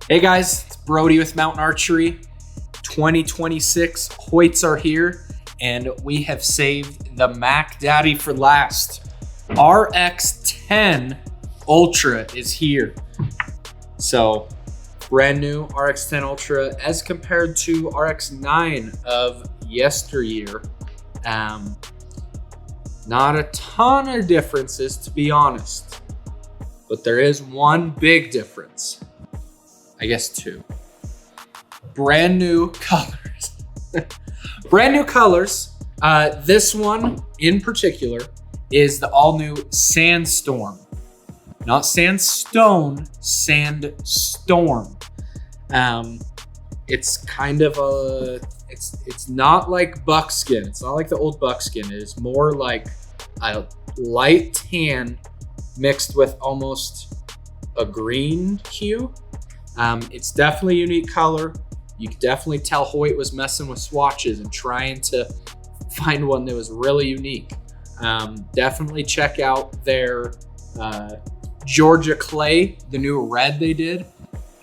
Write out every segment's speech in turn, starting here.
Hey guys, it's Brody with Mountain Archery. 2026 Hoyts are here, and we have saved the Mac Daddy for last. RX-10 Ultra is here. So, brand new RX-10 Ultra as compared to RX-9 of yesteryear. Not a ton of differences, to be honest, but there is one big difference. I guess two. Brand new colors. Brand new colors. This one in particular is the all new Sandstorm. Not Sandstone, Sandstorm. It's kind of it's not like buckskin. It's not like the old buckskin. It is more like a light tan mixed with almost a green hue. It's definitely a unique color. You can definitely tell Hoyt was messing with swatches and trying to find one that was really unique. Definitely check out their Georgia Clay, the new red they did.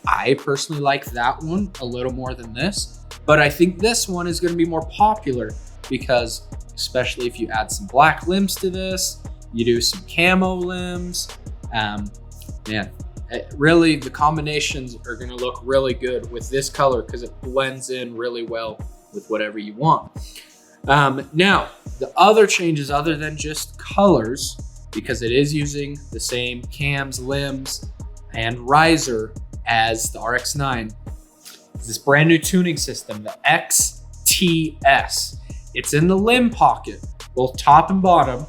I personally like that one a little more than this, but I think this one is going to be more popular because, especially if you add some black limbs to this, you do some camo limbs, really the combinations are going to look really good with this color because it blends in really well with whatever you want. Now, the other changes other than just colors, because it is using the same cams, limbs, and riser as the RX-9, is this brand new tuning system, the XTS. It's in the limb pocket, both top and bottom.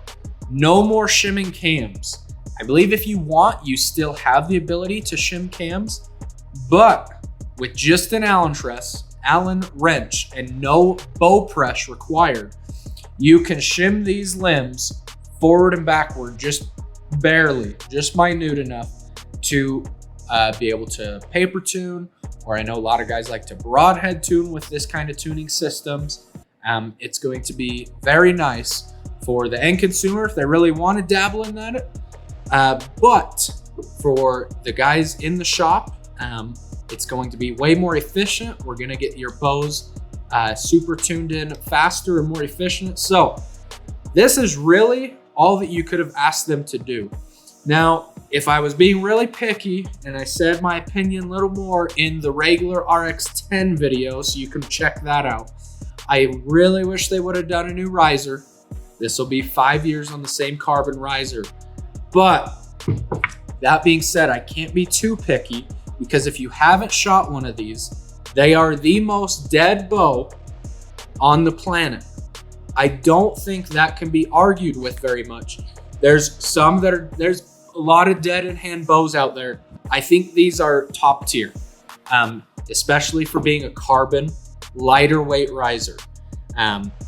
No more shimming cams. I believe if you want, you still have the ability to shim cams, but with just an Allen wrench and no bow press required, you can shim these limbs forward and backward just barely, just minute enough to be able to paper tune, or I know a lot of guys like to broadhead tune with this kind of tuning systems. It's going to be very nice for the end consumer if they really want to dabble in that. But for the guys in the shop, it's going to be way more efficient. We're going to get your bows super tuned in faster and more efficient. So this is really all that you could have asked them to do. Now, if I was being really picky and I said my opinion a little more in the regular RX-10 video, so you can check that out, I really wish they would have done a new riser. This will be 5 years on the same carbon riser. But that being said, I can't be too picky because if you haven't shot one of these, they are the most dead bow on the planet. I don't think that can be argued with very much. There's a lot of dead in hand bows out there. I think these are top tier, especially for being a carbon lighter weight riser.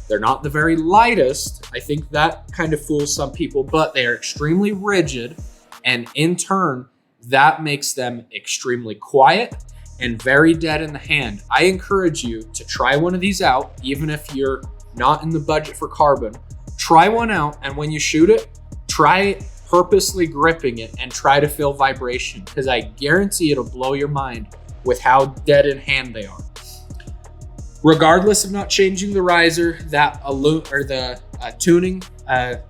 They're not the very lightest. I think that kind of fools some people, but they are extremely rigid, and in turn, that makes them extremely quiet and very dead in the hand. I encourage you to try one of these out, even if you're not in the budget for carbon. Try one out, and when you shoot it, try purposely gripping it and try to feel vibration, because I guarantee it'll blow your mind with how dead in hand they are. Regardless of not changing the riser, the tuning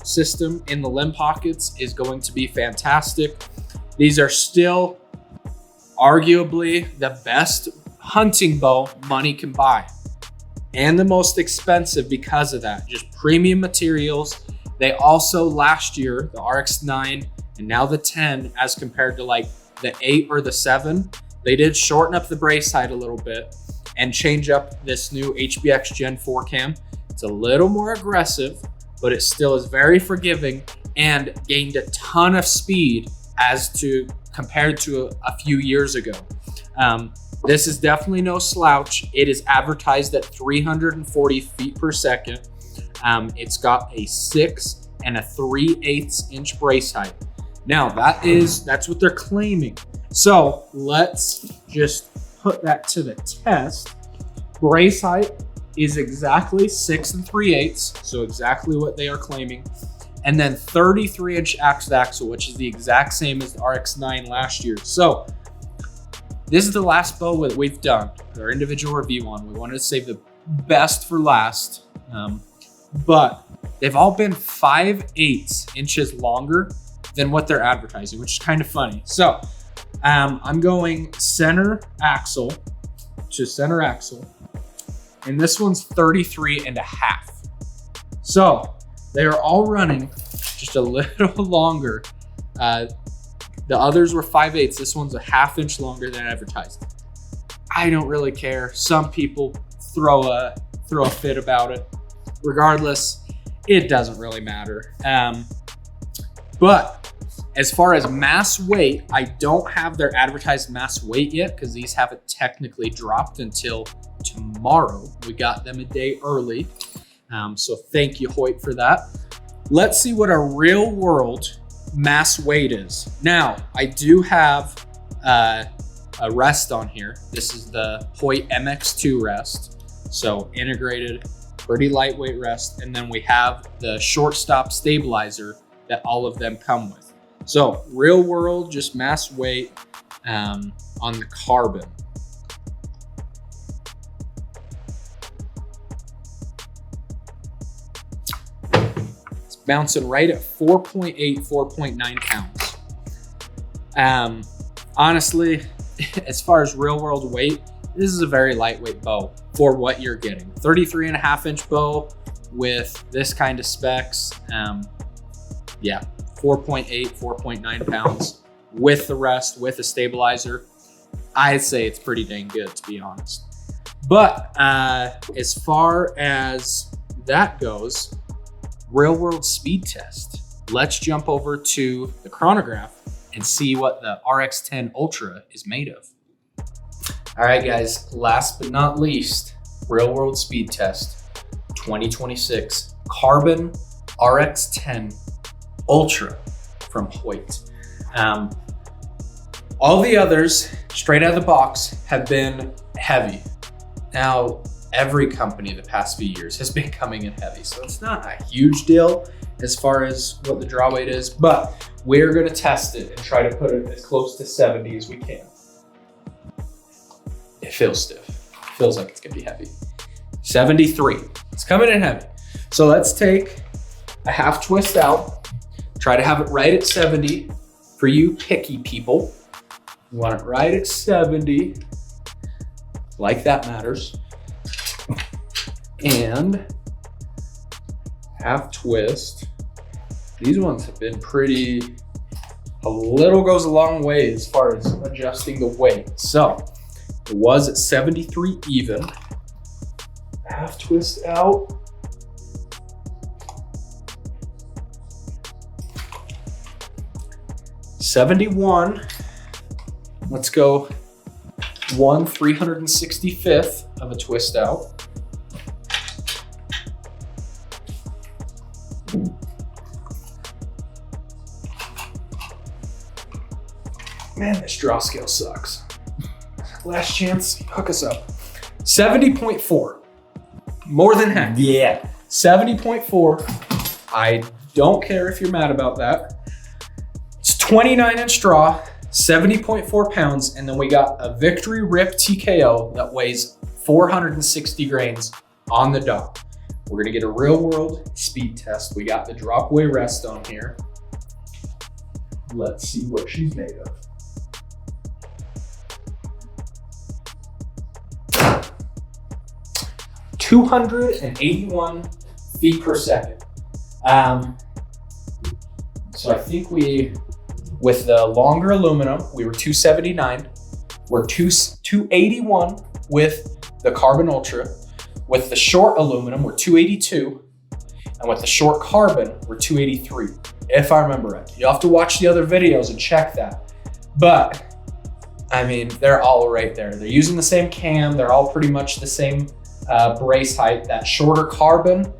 system in the limb pockets is going to be fantastic. These are still arguably the best hunting bow money can buy, and the most expensive because of that. Just premium materials. They also, last year, the RX-9 and now the 10, as compared to like the 8 or the 7, they did shorten up the brace height a little bit and change up this new HBX Gen 4 cam. It's a little more aggressive, but it still is very forgiving and gained a ton of speed compared to a few years ago. This is definitely no slouch. It is advertised at 340 feet per second. It's got a 6 and a 3/8 inch brace height. Now that's what they're claiming. So let's just put that to the test. Brace height is exactly 6 3/8, so exactly what they are claiming. And then 33 inch axle to axle, which is the exact same as the RX-9 last year. So this is the last bow that we've done our individual review on. We wanted to save the best for last, but they've all been 5/8 inches longer than what they're advertising, which is kind of funny. So I'm going center axle, and this one's 33.5. So they are all running just a little longer. The others were 5/8. This one's a 1/2 inch longer than advertised. I don't really care. Some people throw a fit about it. Regardless, it doesn't really matter. But as far as mass weight, I don't have their advertised mass weight yet because these haven't technically dropped until tomorrow. We got them a day early. So thank you, Hoyt, for that. Let's see what a real world mass weight is. Now, I do have a rest on here. This is the Hoyt MX2 rest. So integrated, pretty lightweight rest. And then we have the shortstop stabilizer that all of them come with. So real world, just mass weight on the carbon. It's bouncing right at 4.8, 4.9 pounds. Honestly, as far as real world weight, this is a very lightweight bow for what you're getting. 33.5 inch bow with this kind of specs. Yeah, 4.8, 4.9 pounds with the rest, with a stabilizer. I'd say it's pretty dang good, to be honest. But as far as that goes, real world speed test. Let's jump over to the chronograph and see what the RX-10 Ultra is made of. All right, guys, last but not least, real world speed test 2026 carbon RX-10 Ultra from Hoyt. All the others, straight out of the box, have been heavy. Now, every company the past few years has been coming in heavy, so it's not a huge deal as far as what the draw weight is, but we're gonna test it and try to put it as close to 70 as we can. It feels stiff. It feels like it's gonna be heavy. 73, it's coming in heavy. So let's take a half twist out, try to have it right at 70 for you picky people. You want it right at 70, like that matters. And half twist. These ones have been pretty, a little goes a long way as far as adjusting the weight. So it was at 73 even. Half twist out. $71. Let's go 1/365th of a twist out. Man, this draw scale sucks. Last chance, hook us up. 70.4. More than half. Yeah. 70.4. I don't care if you're mad about that. It's 29-inch draw, 70.4 pounds, and then we got a Victory Rip TKO that weighs 460 grains on the dot. We're gonna get a real world speed test. We got the drop weight rest on here. Let's see what she's made of. 281 feet per second. So I think with the longer aluminum, we were 279. We're 281 with the Carbon Ultra. With the short aluminum, we're 282. And with the short carbon, we're 283, if I remember right. You'll have to watch the other videos and check that. But, I mean, they're all right there. They're using the same cam. They're all pretty much the same brace height. That shorter carbon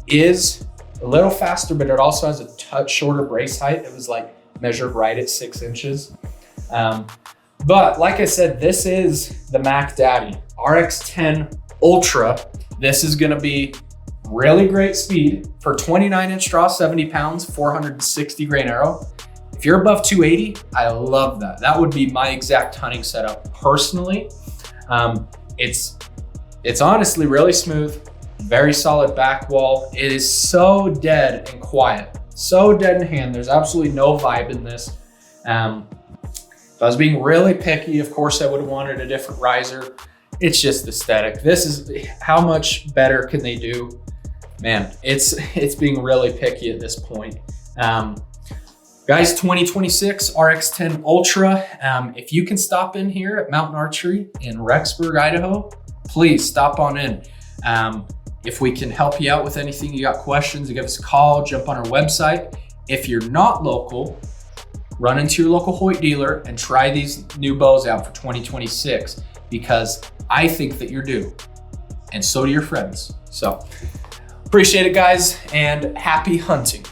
is a little faster, but it also has a touch shorter brace height. It was like measured right at 6 inches. But like I said, this is the Mac Daddy RX-10 Ultra. This is gonna be really great speed for 29-inch draw, 70 pounds, 460 grain arrow. If you're above 280, I love that. That would be my exact hunting setup personally. It's honestly really smooth, very solid back wall. It is so dead and quiet, so dead in hand. There's absolutely no vibe in this. If I was being really picky, of course I would have wanted a different riser. It's just aesthetic. This is how much better can they do? Man, it's being really picky at this point. Guys, 2026 RX-10 Ultra. If you can stop in here at Mountain Archery in Rexburg, Idaho, please stop on in. If we can help you out with anything, you got questions, you give us a call, jump on our website. If you're not local, run into your local Hoyt dealer and try these new bows out for 2026, because I think that you're due, and so do your friends. So appreciate it, guys, and happy hunting.